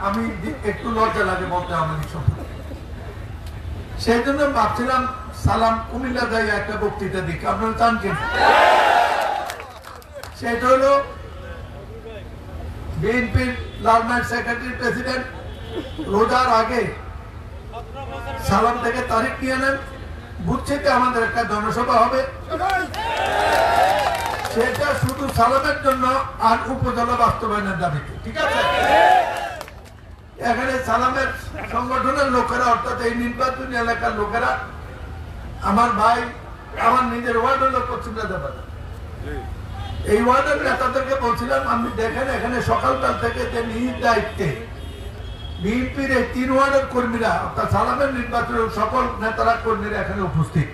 আমি একটু লজ্জা লাগে বলতে আমাদের সম্পর্কে। সেই জন্য ভাবছিলাম সালাম কুমিল্লা যাই একটা বক্তৃতা দিক, আপনারা চান কিনা? সেটা হলো বিএনপির লালমাইট সেক্রেটারি প্রেসিডেন্ট রোজার আগে সালাম থেকে তারিখ নিয়ে নেন, বুঝছিতে আমাদের একটা জনসভা হবে, সেটা শুধু সালামের জন্য আর উপজেলা বাস্তবায়নের দাবিতে। ঠিক আছে, এখানে সালামের সংগঠনের লোকেরা অর্থাৎ এই নির্বাচনী এলাকার লোকেরা, আমার ভাই, আমার নিজের ওয়ার্ডের লোক পশ্চিম রাজাবাদ, এই ওয়ার্ডের নেতাদেরকে বলছিলাম আমি দেখেন এখানে সকালকাল থেকে যে নিজ দায়িত্বে বিএনপির এই 3 ওয়ার্ডের কর্মীরা অর্থাৎ সালামের নির্বাচনের সকল নেতারা কর্মীরা এখানে উপস্থিত।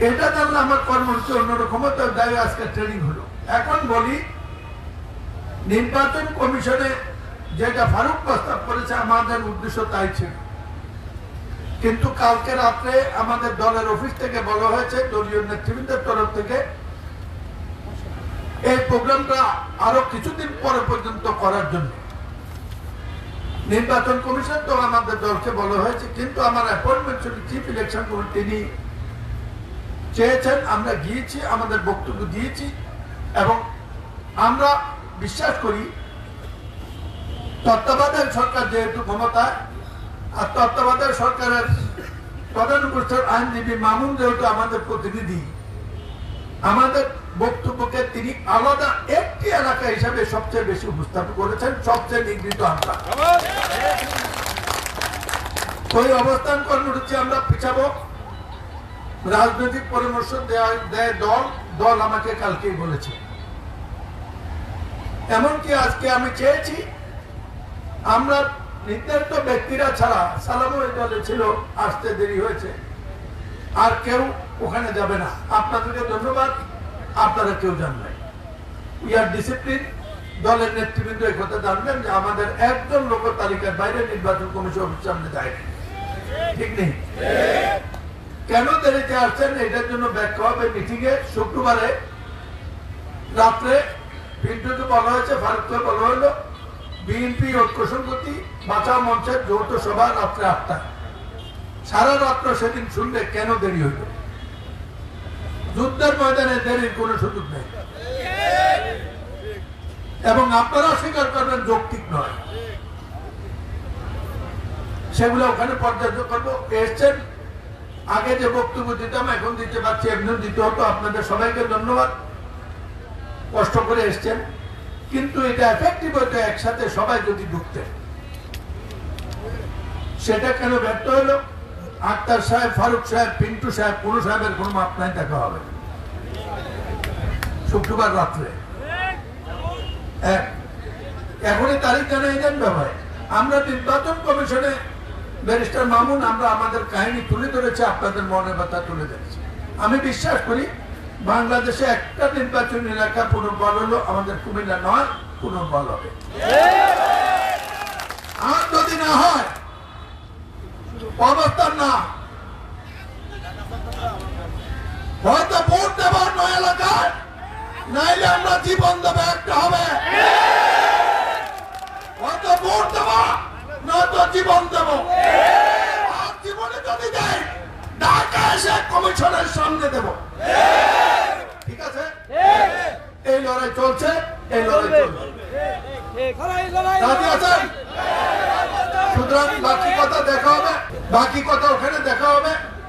এটা জানলে আমার কর্মসূচি অন্যরকম, তো দায়ী আজকে ট্রেনিং হলো। এখন বলি, নির্বাচন কমিশনে যেটা ফারুক প্রস্তাব করেছে আমাদের উদ্দেশ্য তাই ছিল, কিন্তু কালকে রাত্রে আমাদের দলের অফিস থেকে বলা হয়েছে দলীয় নেতৃবৃন্দের তরফ থেকে এই প্রোগ্রামটা আরো কিছুদিন পরে পর্যন্ত করার জন্য নির্বাচন কমিশন তো আমাদের দলকে বলা হয়েছে, কিন্তু আমার অ্যাপয়েন্টমেন্ট ছিল চিফ ইলেকশন কমিটি, তিনি চেয়েছেন, আমরা গিয়েছি, আমাদের বক্তব্য দিয়েছি এবং আমরা বিশ্বাস করি তত্ত্বাবধায়ক সরকার যেহেতু ক্ষমতায়, আর তত্ত্বাবধায়ক সরকারের প্রধান উপদেষ্টার আইনজীবী মামুন যেহেতু আমাদের প্রতিনিধি, আমাদের বক্তব্যকে তিনি আলাদা একটি এলাকা হিসাবে সবচেয়ে বেশি উপস্থাপন করেছেন, সবচেয়ে নিগৃহীত আমরা। ওই অবস্থান কর্মসূচি আমরা পিছাবো, রাজনৈতিক পরামর্শ দেয় দল আমাকে কালকেই বলেছে। এমনকি আজকে আমি চেয়েছি আমরা নির্ধারিত ব্যক্তিরা ছাড়া, সালামও এই দলে ছিল, আসতে দেরি হয়েছে, আর কেউ ওখানে যাবে না। আপনাদেরকে ধন্যবাদ, আপনারা কেউ জানবেন, উই আর ডিসিপ্লিন। দলের নেতৃবৃন্দ এই কথা জানবেন যে আমাদের একজন লোক তালিকার বাইরে নির্বাচন কমিশন অফিস সামনে যায়নি। ঠিক নেই? কেন দেরিতে আসছেন এটার জন্য ব্যাখ্যা হবে মিটিং এ। শুক্রবারে রাত্রে পিন্টুকে বলা হয়েছে, ফারুককে বলা হলো বিএনপি ঐক্য সংগতি বাঁচাও মঞ্চের যৌথ সভা রাত্রে 8টায়। সারা রাত্র সেদিন শুনলে কেন দেরি হইল? যুদ্ধের ময়দানে দেরির কোন সুযোগ নেই এবং আপনারা স্বীকার করবেন যৌক্তিক নয়, সেগুলো ওখানে পর্যালোচনা করবো। এসছেন, আগে যে বক্তব্য দিতাম এখন দিতে পারছি, এমনিও দিতে হতো। আপনাদের সবাইকে ধন্যবাদ, কষ্ট করে এসছেন, কিন্তু এটা এফেক্টিভ হতো একসাথে সবাই যদি ঢুকতেন। সেটা কেন ব্যর্থ হলো? আক্তার সাহেব, ফারুক সাহেব, পিন্টু সাহেব, কোন সাহেবের কোন মাপ নাই, দেখা হবে শুক্রবার রাত্রে। এখনই তারিখ জানাই দেন ব্যাপারে। আমরা নির্বাচন কমিশনে ব্যারিস্টার মামুন আমরা আমাদের কাহিনী তুলে ধরেছি, আপনাদের মনের কথা তুলে ধরেছি। আমি বিশ্বাস করি বাংলাদেশে একটা নির্বাচনী এলাকা পুনর্বল হলো, আমাদের কুমিল্লা নয়, পুনর্বল হবে। আর যদি না হয় অবস্থান না, হয়তো ভোট দেবার নয় এলাকায়, নাইলে আমরা জীবন দেবো একটা হবে, হয়তো ভোট দেবো নয়তো জীবন দেবো। আর জীবনে যদি দেয় ঢাকা এসে কমিশনের সামনে দেব। ঠিক আছে, এই লড়াই চলছে, এই লড়াই চলছে। রাজি আছেন? সুতরাং বাকি কথা দেখা হবে, বাকি কথা ওখানে দেখা হবে।